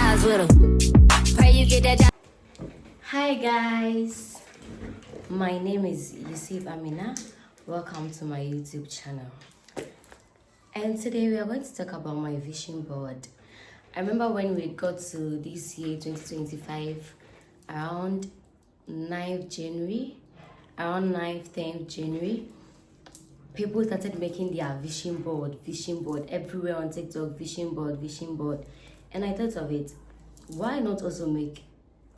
eyes with her. Pray you get that job. Hi guys, my name is Yusuf Amina. Welcome to my YouTube channel. And today we are going to talk about my vision board. I remember when we got to this year 2025 around 9th January, around 9th, 10th January, people started making their vision board everywhere on TikTok, vision board. And I thought of it, why not also make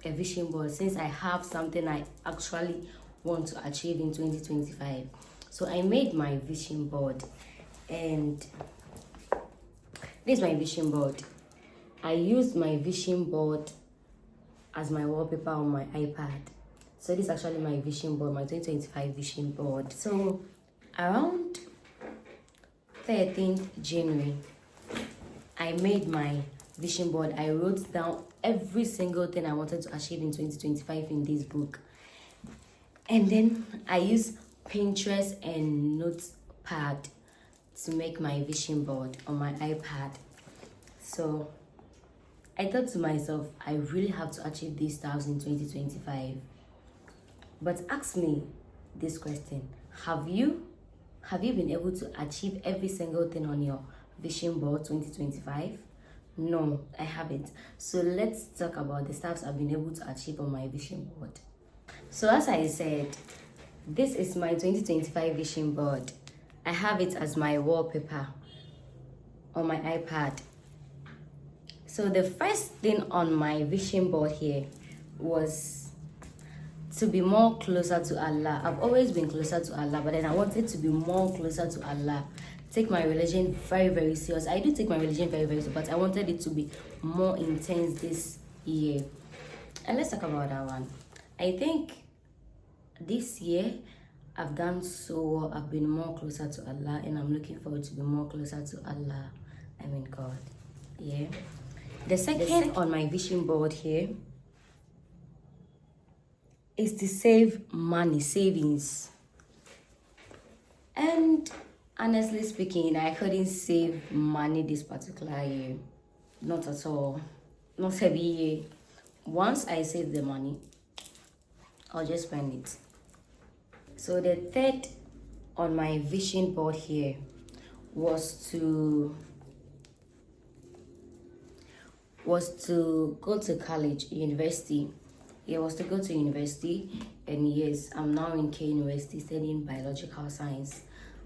a vision board since I have something I actually want to achieve in 2025. So I made my vision board, and this is my vision board. I used my vision board as my wallpaper on my iPad. So this is actually my vision board, my 2025 vision board. So around 13th January, I made my vision board. I wrote down every single thing I wanted to achieve in 2025 in this book. And then I used Pinterest and Notepad to make my vision board on my iPad. So I thought to myself, I really have to achieve these stuff in 2025. But ask me this question. Have you been able to achieve every single thing on your vision board 2025? No, I haven't. So let's talk about the stuff I've been able to achieve on my vision board. So as I said, this is my 2025 vision board. I have it as my wallpaper on my iPad. So the first thing on my vision board here was to be more closer to Allah. I've always been closer to Allah, but then I wanted to be more closer to Allah. Take my religion very, very serious. I do take my religion very, very serious, but I wanted it to be more intense this year. And let's talk about that one. I think this year I've done so well. I've been more closer to Allah, and I'm looking forward to be more closer to Allah. I mean God. Yeah. The second on my vision board here is to save money, savings. And honestly speaking, I couldn't save money this particular year. Not at all. Not every year. Once I save the money, I'll just spend it. So the third on my vision board here was to go to college, university. It was to go to university, and yes, I'm now in K University studying biological science.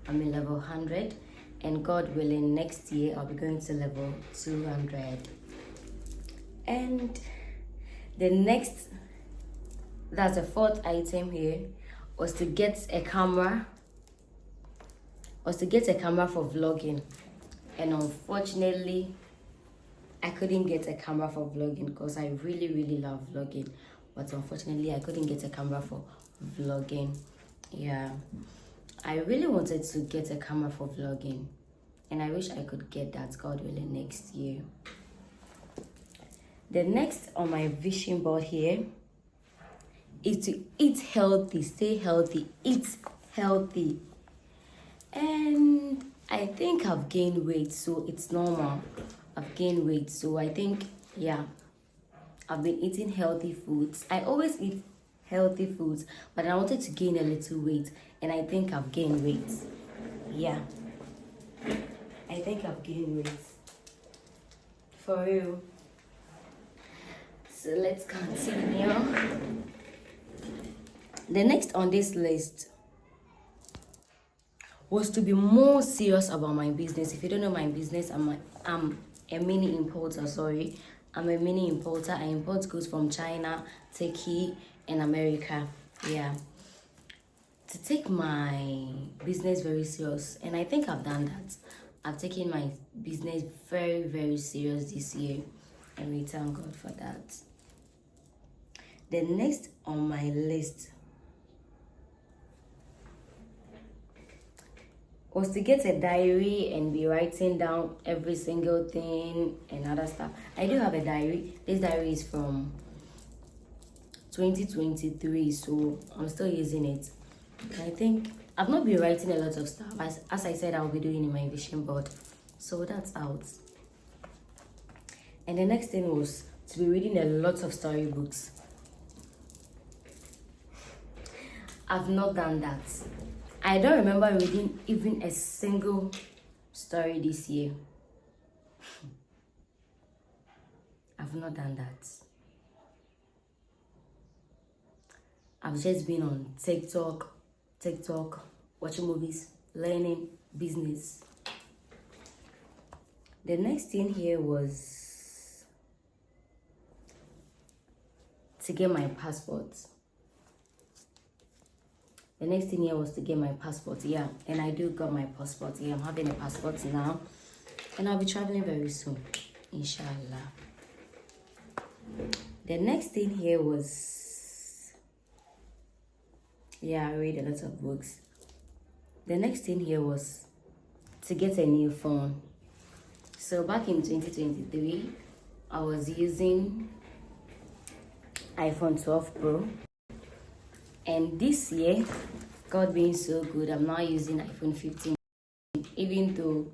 I'm in level 100, and God willing, next year I'll be going to level 200. And the next, that's the fourth item here, was to get a camera. For vlogging, and unfortunately, I couldn't get a camera for vlogging because I really, really love vlogging. But unfortunately, I couldn't get a camera for vlogging. Yeah, I really wanted to get a camera for vlogging, and I wish I could get that, God willing, next year. The next on my vision board here is to eat healthy, stay healthy, eat healthy. And I think I've gained weight, so it's normal. I've gained weight, so I think, yeah, I've been eating healthy foods. I always eat healthy foods, but I wanted to gain a little weight, and I think I've gained weight. Yeah, I think I've gained weight. For real. So let's continue. The next on this list was to be more serious about my business. If you don't know my business, I'm a mini importer, sorry. I'm a mini importer. I import goods from China, Turkey, and America. Yeah. To take my business very serious, and I think I've done that. I've taken my business very, very serious this year, and we thank God for that. The next on my list was to get a diary and be writing down every single thing and other stuff. I do have a diary. This diary is from 2023, so I'm still using it. I think I've not been writing a lot of stuff. As I said, I'll be doing in my vision board. So that's out. And the next thing was to be reading a lot of storybooks. I've not done that. I don't remember reading even a single story this year. I've not done that. I've just been on TikTok, watching movies, learning business. The next thing here was to get my passport. The next thing here was to get my passport, yeah. And I do got my passport, yeah. I'm having a passport now. And I'll be traveling very soon, inshallah. The next thing here was, yeah, I read a lot of books. The next thing here was to get a new phone. So back in 2023, I was using iPhone 12 Pro. And this year, God being so good, I'm now using iPhone 15. Even though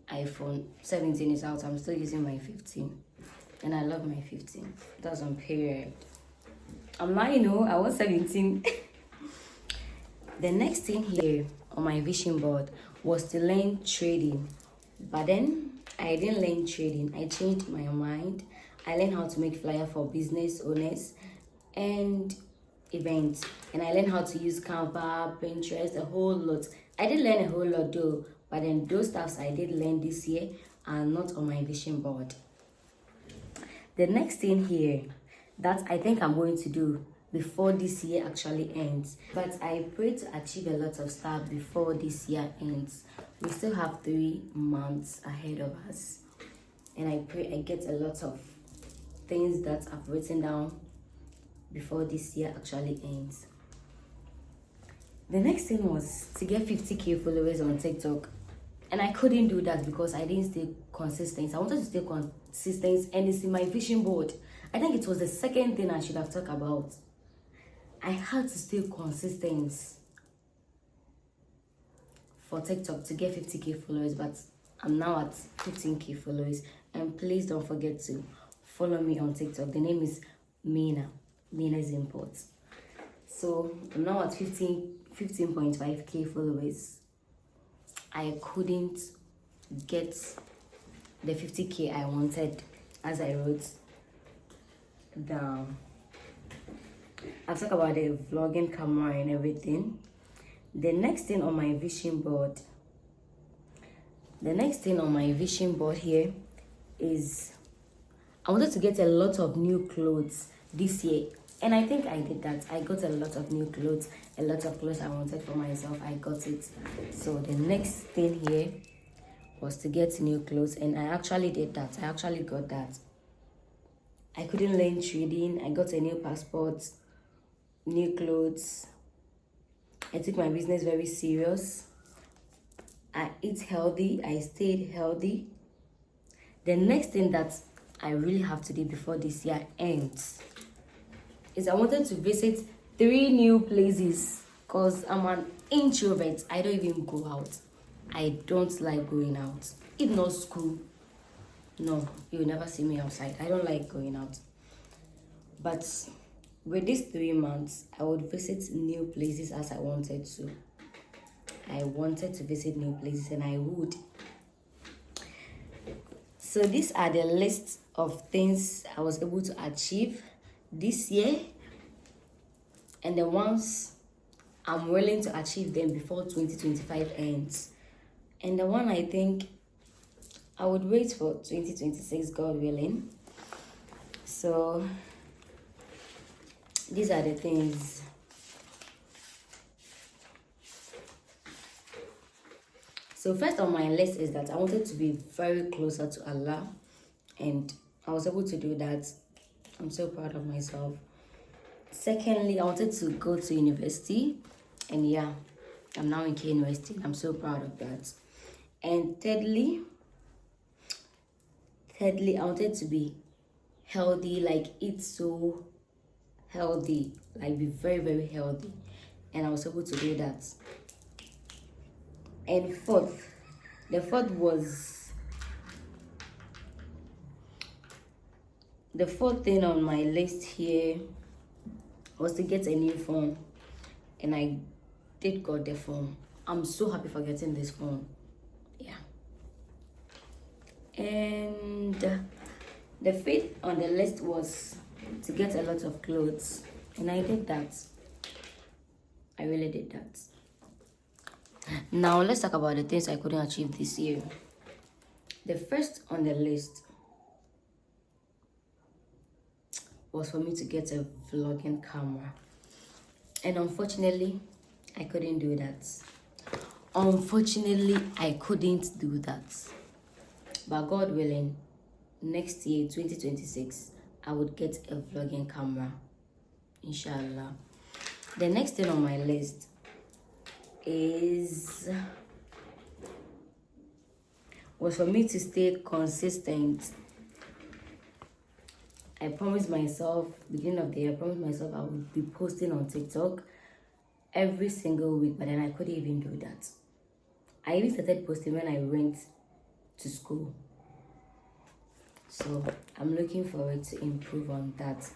iPhone 17 is out, I'm still using my 15. And I love my 15. That's on period. I'm now, I was 17. The next thing here on my vision board was to learn trading. But then I didn't learn trading. I changed my mind. I learned how to make flyer for business owners and events. And I learned how to use Canva, Pinterest, a whole lot. I didn't learn a whole lot though. But then those stuffs I did learn this year are not on my vision board. The next thing here that I think I'm going to do before this year actually ends. But I pray to achieve a lot of stuff before this year ends. We still have 3 months ahead of us. And I pray I get a lot of things that I've written down before this year actually ends. The next thing was to get 50k followers on TikTok. And I couldn't do that because I didn't stay consistent. I wanted to stay consistent and it's in my vision board. I think it was the second thing I should have talked about. I had to stay consistent for TikTok to get 50k followers, but I'm now at 15k followers. And please don't forget to follow me on TikTok. The name is Mina. Mina's Imports. So I'm now at 15.5k followers. I couldn't get the 50k I wanted as I wrote down. I'll talk about the vlogging camera and everything. The next thing on my vision board here is I wanted to get a lot of new clothes this year. And I think I did that. I got a lot of new clothes, a lot of clothes I wanted for myself. I got it. So the next thing here was to get new clothes, and I actually did that. I actually got that. I couldn't learn trading. I got a new passport, new clothes. I took my business very serious. I eat healthy. I stayed healthy. The next thing that I really have to do before this year ends is I wanted to visit 3 new places because I'm an introvert. I don't even go out. I don't like going out. If not school, no, you'll never see me outside. I don't like going out. But with these 3 months, I would visit new places as I wanted to. I wanted to visit new places and I would. So these are the list of things I was able to achieve this year and the ones I'm willing to achieve them before 2025 ends. And the one I think I would wait for 2026, God willing. So these are the things. So first on my list is that I wanted to be very closer to Allah, and I was able to do that. I'm so proud of myself. Secondly, I wanted to go to university, and yeah, I'm now in K University, and I'm so proud of that. And thirdly, I wanted to be healthy, like eat so healthy, like be very, very healthy, and I was able to do that. And the fourth was the fourth thing on my list here was to get a new phone, and I did got the phone. I'm so happy for getting this phone. Yeah. And the fifth on the list was to get a lot of clothes, and I did that. I really did that. Now let's talk about the things I couldn't achieve this year. The first on the list was for me to get a vlogging camera, and unfortunately I couldn't do that. But God willing, next year 2026 I would get a vlogging camera, inshallah. The next thing on my list was for me to stay consistent. I promised myself, beginning of the year, I promised myself I would be posting on TikTok every single week, but then I couldn't even do that. I even started posting when I went to school. So I'm looking forward to improve on that,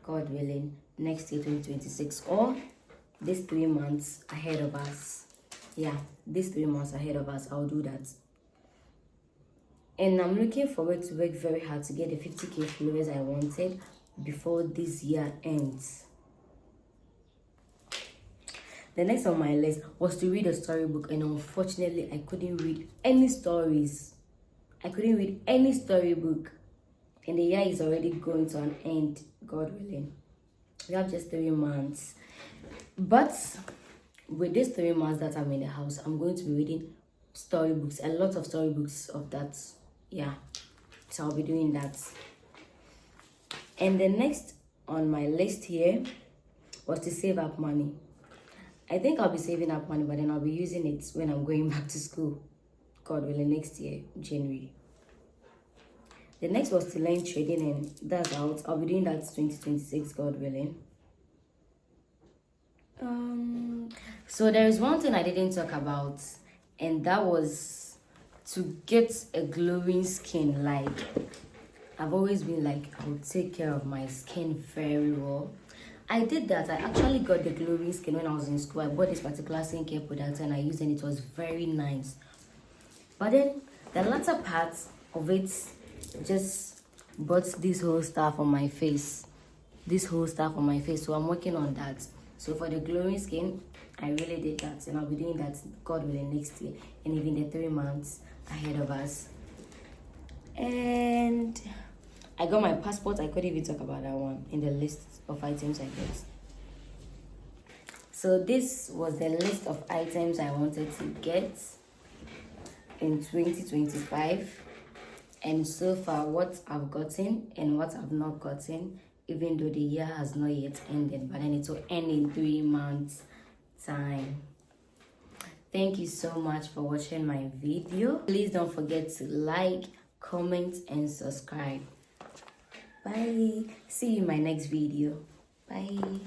God willing, next year 2026, or these 3 months ahead of us. Yeah, these 3 months ahead of us, I'll do that. And I'm looking forward to work very hard to get the 50k followers I wanted before this year ends. The next on my list was to read a storybook, and unfortunately I couldn't read any stories. I couldn't read any storybook, and the year is already going to an end, God willing. We have just 3 months. But with these 3 months that I'm in the house, I'm going to be reading storybooks, a lot of storybooks of that. Yeah, so I'll be doing that. And the next on my list here was to save up money. I think I'll be saving up money, but then I'll be using it when I'm going back to school, God willing, next year, January. The next was to learn trading, and that's out. I'll be doing that 2026, God willing. So there is one thing I didn't talk about, and that was to get a glowing skin. Like, I've always been like, I'll take care of my skin very well. I did that. I actually got the glowing skin when I was in school. I bought this particular skincare product and I used it, and it was very nice. But then the latter part of it just brought this whole stuff on my face. So I'm working on that. So for the glowing skin, I really did that, and I'll be doing that, God willing, next year, and even the 3 months ahead of us. And I got my passport. I couldn't even talk about that one in the list of items I got. So this was the list of items I wanted to get in 2025, and so far what I've gotten and what I've not gotten, even though the year has not yet ended, but then it will end in 3 months time. Thank you so much for watching my video. Please don't forget to like, comment, and subscribe. Bye. See you in my next video. Bye.